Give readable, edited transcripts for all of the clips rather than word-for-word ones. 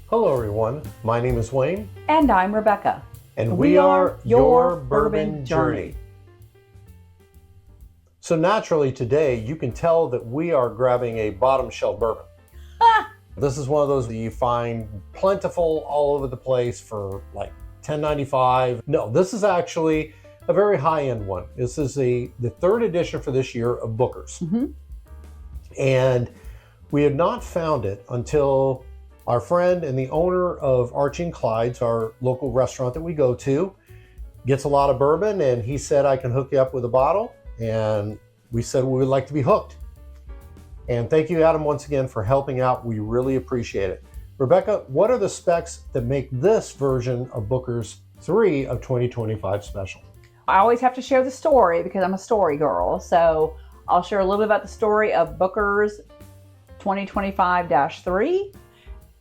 Hello everyone, my name is Wayne. And I'm Rebecca. And we are Your Bourbon Journey. So naturally today you can tell that we are grabbing a bottom shelf bourbon. This is one of those that you find plentiful all over the place for like $10.95. No, this is actually a very high-end one. This is the third edition for this year of Booker's. And we had not found it until our friend and the owner of Archie and Clyde's, our local restaurant that we go to, gets a lot of bourbon, and he said, I can hook you up with a bottle. And we said we would like to be hooked. And thank you, Adam, once again for helping out. We really appreciate it. Rebecca, what are the specs that make this version of Booker's 3 of 2025 special? I always have to share the story because I'm a story girl. So I'll share a little bit about the story of Booker's 2025-3.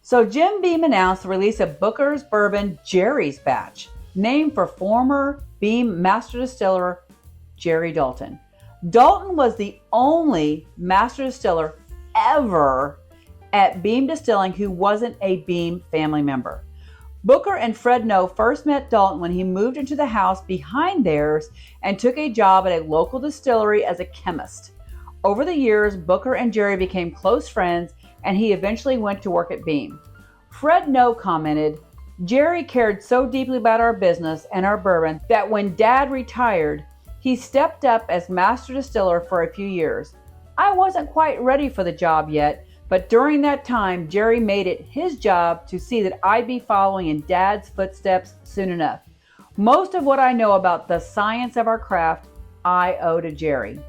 So Jim Beam announced the release of Booker's Bourbon Jerry's Batch, named for former Beam Master Distiller Jerry Dalton. Dalton was the only Master Distiller ever at Beam Distilling who wasn't a Beam family member. Booker and Fred Noe first met Dalton when he moved into the house behind theirs and took a job at a local distillery as a chemist. Over the years, Booker and Jerry became close friends, and he eventually went to work at Beam. Fred Noe commented, Jerry cared so deeply about our business and our bourbon that when Dad retired, he stepped up as master distiller for a few years. I wasn't quite ready for the job yet, but during that time, Jerry made it his job to see that I'd be following in Dad's footsteps soon enough. Most of what I know about the science of our craft, I owe to Jerry.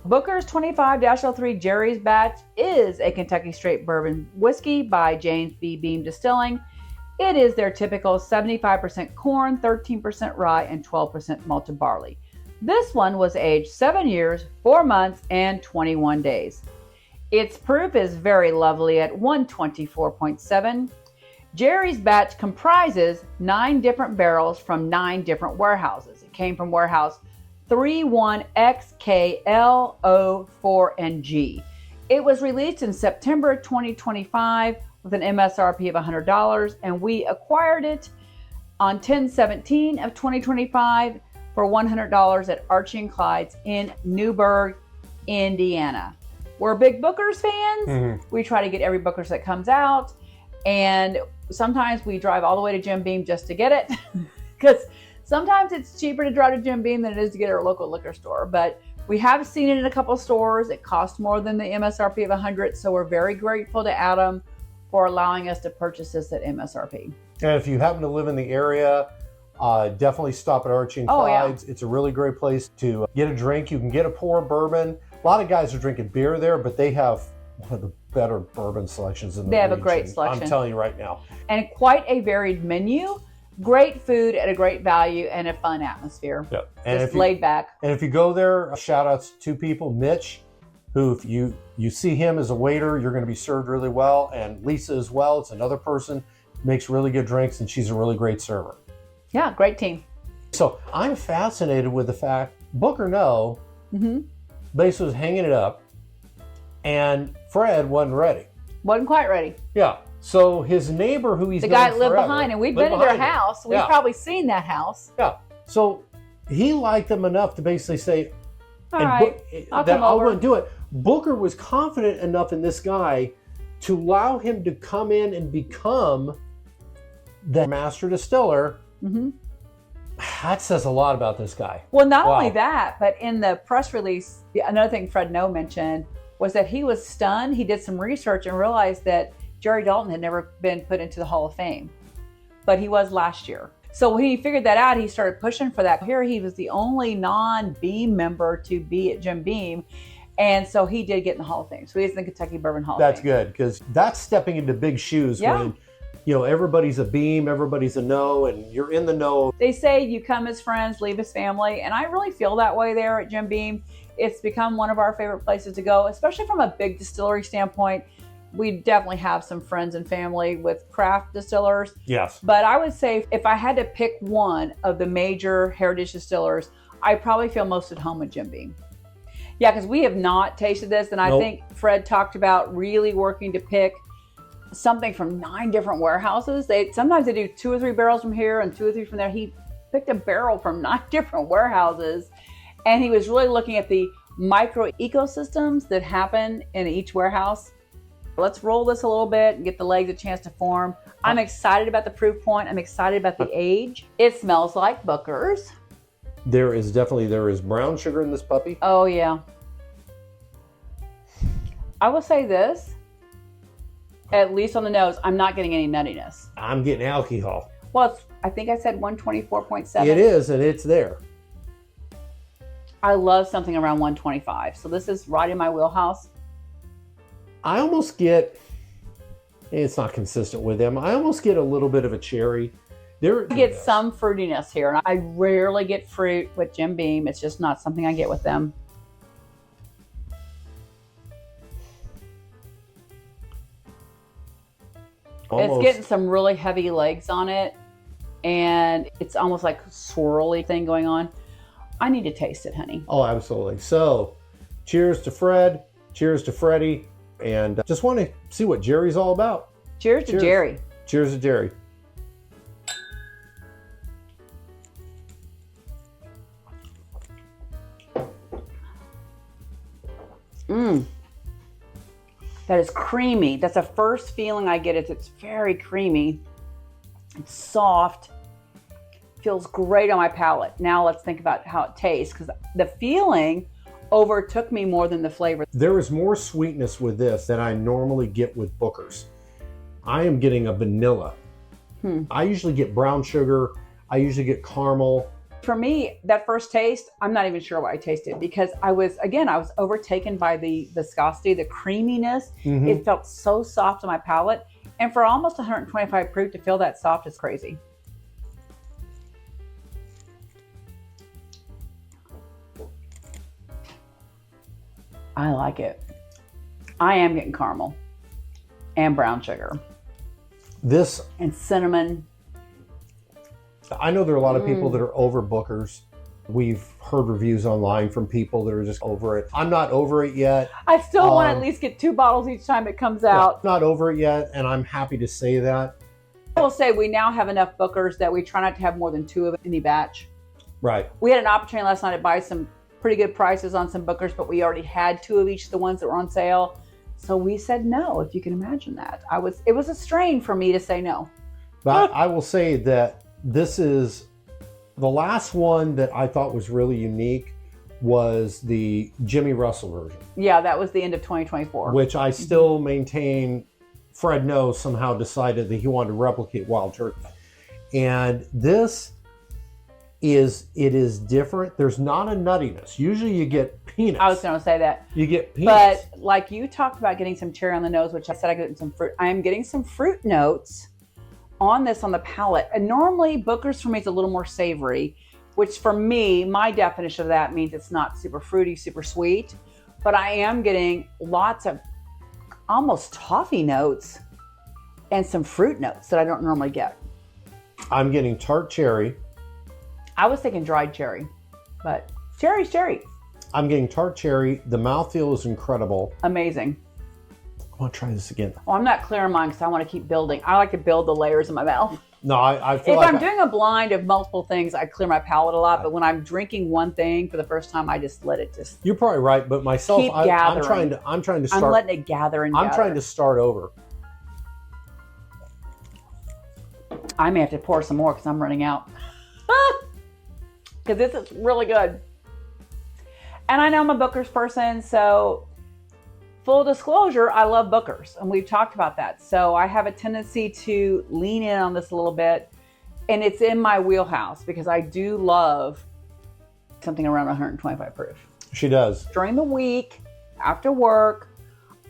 Booker's 25-03 Jerry's Batch is a Kentucky Straight Bourbon Whiskey by James B. Beam Distilling. It is their typical 75% corn, 13% rye, and 12% malted barley. This one was aged 7 years, 4 months, and 21 days. Its proof is very lovely at 124.7. Jerry's Batch comprises 9 different barrels from 9 different warehouses. It came from warehouse 31XKL04 and G. It was released in September 2025 with an MSRP of $100, and we acquired it on 10/17 of 2025 for $100 at Archie and Clyde's in Newburgh, Indiana. We're big Booker's fans. We try to get every Booker's that comes out, and sometimes we drive all the way to Jim Beam just to get it because sometimes it's cheaper to drive to Jim Beam than it is to get at our local liquor store. But we have seen it in a couple of stores. It costs more than the MSRP of $100, so we're very grateful to Adam for allowing us to purchase this at MSRP. And if you happen to live in the area, definitely stop at Archie and Clyde's. It's a really great place to get a drink. You can get a pour bourbon. A lot of guys are drinking beer there, but they have one of the better bourbon selections in the region. They have a great selection. I'm telling you right now. And quite a varied menu. Great food at a great value and a fun atmosphere. Yep. And just laid back. And if you go there, shout outs to 2 people. Mitch, who if you see him as a waiter, you're going to be served really well. And Lisa as well. It's another person, makes really good drinks, and she's a really great server. Yeah, great team. So I'm fascinated with the fact Booker Noe basically was hanging it up, and Fred wasn't ready. Wasn't quite ready. Yeah. So his neighbor, who he's the guy known lived forever, behind, and we've been to their house. We've probably seen that house. Yeah. So he liked them enough to basically say, all right, I'll come I'll over. go and do it. Booker was confident enough in this guy to allow him to come in and become the master distiller. That says a lot about this guy. Well, not only that, but in the press release, another thing Fred Noe mentioned was that he was stunned. He did some research and realized that Jerry Dalton had never been put into the Hall of Fame, but he was last year. So when he figured that out, he started pushing for that. Here he was the only non-Beam member to be at Jim Beam, and so he did get in the Hall of Fame. So he's in the Kentucky Bourbon Hall of Fame. That's good, because that's stepping into big shoes when everybody's a Beam, everybody's a Noe, and you're in the Noe. They say you come as friends, leave as family, and I really feel that way there at Jim Beam. It's become one of our favorite places to go, especially from a big distillery standpoint. We definitely have some friends and family with craft distillers. Yes. But I would say if I had to pick one of the major heritage distillers, I probably feel most at home with Jim Beam. Yeah, because we have not tasted this, and I think Fred talked about really working to pick something from 9 different warehouses. Sometimes they do 2 or 3 barrels from here and 2 or 3 from there. He picked a barrel from 9 different warehouses, and he was really looking at the micro ecosystems that happen in each warehouse. Let's roll this a little bit and get the legs a chance to form. I'm excited about the proof point. I'm excited about the age. It smells like Booker's. There is brown sugar in this puppy. Oh yeah. I will say this, at least on the nose, I'm not getting any nuttiness. I'm getting alcohol. Well, I think I said 124.7. It is, and it's there. I love something around 125. So this is right in my wheelhouse. I almost get, it's not consistent with them, I almost get a little bit of a cherry. I get some fruitiness here, and I rarely get fruit with Jim Beam. It's just not something I get with them. It's getting some really heavy legs on it, and it's almost like a swirly thing going on. I need to taste it, honey. Oh, absolutely. So, cheers to Fred, cheers to Freddie, and just want to see what Jerry's all about. Cheers to Jerry. Cheers to Jerry. That is creamy. That's the first feeling I get. It's very creamy. It's soft. Feels great on my palate. Now let's think about how it tastes, because the feeling overtook me more than the flavor. There is more sweetness with this than I normally get with Booker's. I am getting a vanilla. I usually get brown sugar. I usually get caramel. For me, that first taste, I'm not even sure what I tasted, because I was overtaken by the viscosity, the creaminess. It felt so soft on my palate. And for almost 125 proof to feel that soft is crazy. I like it. I am getting caramel and brown sugar. This and cinnamon. I know there are a lot of people that are over Booker's. We've heard reviews online from people that are just over it. I'm not over it yet. I still want to at least get 2 bottles each time it comes out. Not over it yet, and I'm happy to say that. I will say we now have enough Booker's that we try not to have more than 2 of any batch. Right. We had an opportunity last night to buy some pretty good prices on some Booker's, but we already had 2 of each, the ones that were on sale. So we said no, if you can imagine that. It was a strain for me to say no. But I will say that this is the last one that I thought was really unique was the Jimmy Russell version. Yeah, that was the end of 2024. Which I still maintain Fred Noe somehow decided that he wanted to replicate Wild Turkey. And this is different. There's not a nuttiness. Usually you get peanuts. I was going to say that. You get peanuts. But like you talked about getting some cherry on the nose, which I said I get some fruit. I am getting some fruit notes on this on the palate. And normally Booker's for me is a little more savory, which for me, my definition of that means it's not super fruity, super sweet. But I am getting lots of almost toffee notes and some fruit notes that I don't normally get. I'm getting tart cherry. I was thinking dried cherry, but cherry's cherry. I'm getting tart cherry. The mouthfeel is incredible. Amazing. I want to try this again. Well, I'm not clear on mine because I want to keep building. I like to build the layers in my mouth. No, I feel if like I'm doing a blind of multiple things, I clear my palate a lot. But when I'm drinking one thing for the first time, I just let it just. You're probably right, but myself, keep I'm gathering. trying to start. I'm letting it gather and gather. I'm trying to start over. I may have to pour some more because I'm running out. Because this is really good. And I know I'm a Booker's person, so full disclosure, I love Booker's, and we've talked about that. So I have a tendency to lean in on this a little bit, and it's in my wheelhouse because I do love something around 125 proof. She does. During the week, after work,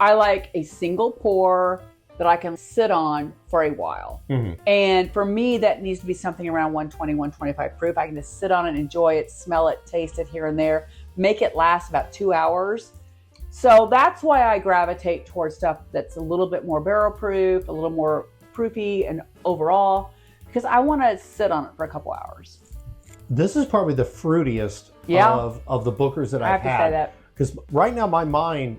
I like a single pour that I can sit on for a while. And for me, that needs to be something around 120, 125 proof. I can just sit on it, enjoy it, smell it, taste it here and there, make it last about 2 hours. So that's why I gravitate towards stuff that's a little bit more barrel proof, a little more proofy and overall, because I want to sit on it for a couple hours. This is probably the fruitiest of the Booker's that I've had. I have to say that. Because right now my mind,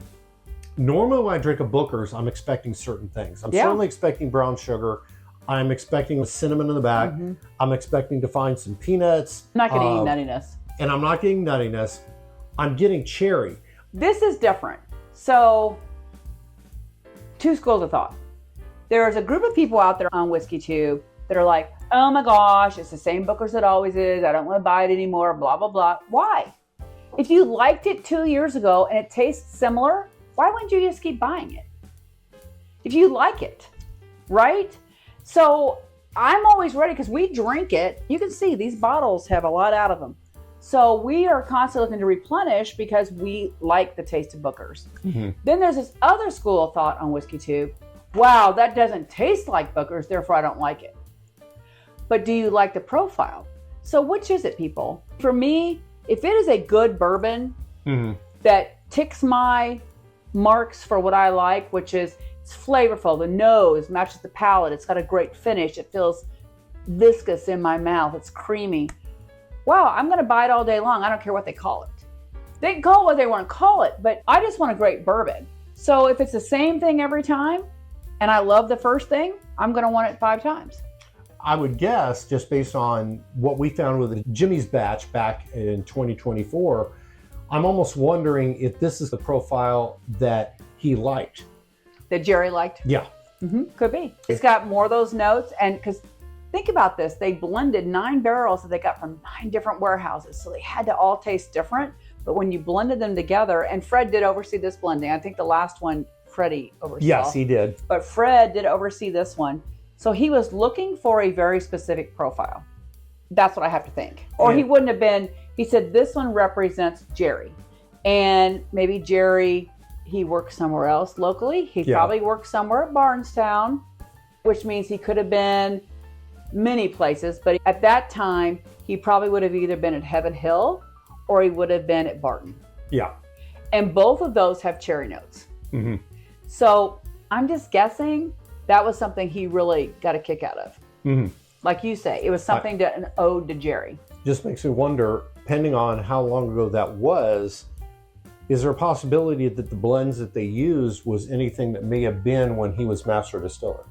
Normally when I drink a Booker's, I'm expecting certain things. I'm certainly expecting brown sugar. I'm expecting cinnamon in the back. I'm expecting to find some peanuts. I'm not getting nuttiness. And I'm not getting nuttiness. I'm getting cherry. This is different. So, two schools of thought. There's a group of people out there on Whiskey Tube that are like, oh my gosh, it's the same Booker's it always is. I don't want to buy it anymore, blah, blah, blah. Why? If you liked it 2 years ago and it tastes similar, why wouldn't you just keep buying it? If you like it, right? So I'm always ready because we drink it. You can see these bottles have a lot out of them. So we are constantly looking to replenish because we like the taste of Booker's. Then there's this other school of thought on Whiskey Tube. Wow, that doesn't taste like Booker's, therefore I don't like it. But do you like the profile? So which is it, people? For me, if it is a good bourbon that ticks my marks for what I like, which is it's flavorful, the nose matches the palate, it's got a great finish, it feels viscous in my mouth, it's creamy. Wow, I'm gonna buy it all day long. I don't care what they call it. They can call it what they want to call it, but I just want a great bourbon. So if it's the same thing every time, and I love the first thing, I'm gonna want it 5 times. I would guess, just based on what we found with Jimmy's batch back in 2024, I'm almost wondering if this is the profile that he liked. That Jerry liked? Yeah. Could be. It's got more of those notes, and because think about this, they blended 9 barrels that they got from 9 different warehouses, so they had to all taste different. But when you blended them together, and Fred did oversee this blending. I think the last one Freddie oversaw. Yes, he did. But Fred did oversee this one. So he was looking for a very specific profile. That's what I have to think. Or he wouldn't have been, he said this one represents Jerry. And maybe Jerry, he works somewhere else locally. He probably worked somewhere at Barnestown, which means he could have been many places. But at that time, he probably would have either been at Heaven Hill or he would have been at Barton. Yeah. And both of those have cherry notes. So I'm just guessing that was something he really got a kick out of. Like you say, it was something an ode to Jerry. Just makes me wonder, depending on how long ago that was, is there a possibility that the blends that they used was anything that may have been when he was Master Distiller?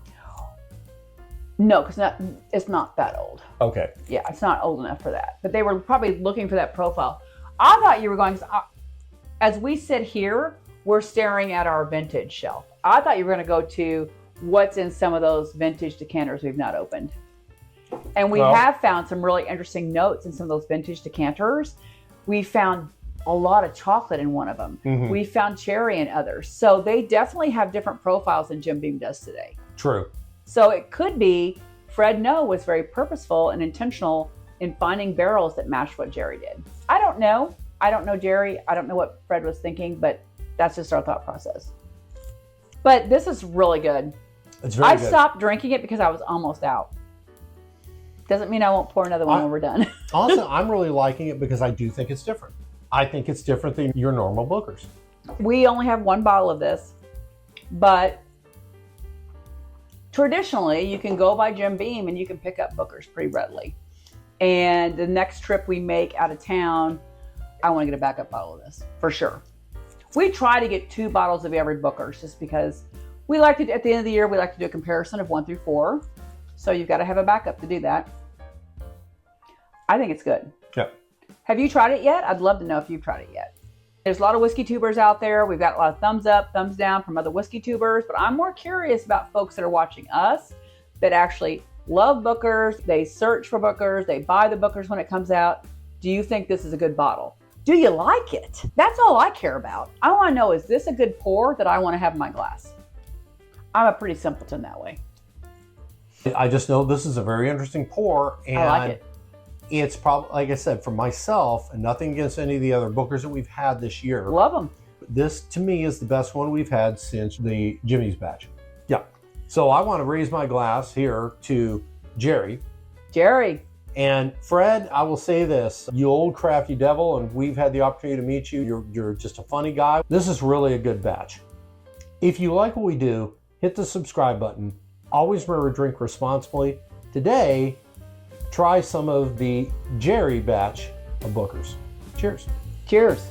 No, because it's not that old. Okay. Yeah, it's not old enough for that. But they were probably looking for that profile. I thought you were going, as we sit here, we're staring at our vintage shelf. I thought you were going to go to what's in some of those vintage decanters we've not opened. And we have found some really interesting notes in some of those vintage decanters. We found a lot of chocolate in one of them. We found cherry in others. So they definitely have different profiles than Jim Beam does today. True. So it could be Fred Noe was very purposeful and intentional in finding barrels that matched what Jerry did. I don't know. I don't know Jerry. I don't know what Fred was thinking, but that's just our thought process. But this is really good. It's very good. I stopped drinking it because I was almost out. Doesn't mean I won't pour another one when we're done. Honestly, I'm really liking it because I do think it's different. I think it's different than your normal Booker's. We only have 1 bottle of this, but traditionally you can go by Jim Beam and you can pick up Booker's pretty readily. And the next trip we make out of town, I want to get a backup bottle of this for sure. We try to get 2 bottles of every Booker's just because we like to, at the end of the year, we like to do a comparison of 1 through 4. So you've got to have a backup to do that. I think it's good. Yep. Have you tried it yet? I'd love to know if you've tried it yet. There's a lot of whiskey tubers out there. We've got a lot of thumbs up, thumbs down from other whiskey tubers, but I'm more curious about folks that are watching us that actually love Booker's. They search for Booker's. They buy the Booker's when it comes out. Do you think this is a good bottle? Do you like it? That's all I care about. I want to know, is this a good pour that I want to have in my glass? I'm a pretty simpleton that way. I just know this is a very interesting pour. And I like it. It's probably, like I said, for myself, and nothing against any of the other Bookers that we've had this year. Love them. This, to me, is the best one we've had since the Jimmy's batch. Yeah. So I want to raise my glass here to Jerry. Jerry. And Fred, I will say this, you old crafty devil, and we've had the opportunity to meet you. You're just a funny guy. This is really a good batch. If you like what we do, hit the subscribe button. Always remember to drink responsibly. Today, try some of the Jerry batch of Bookers. Cheers. Cheers.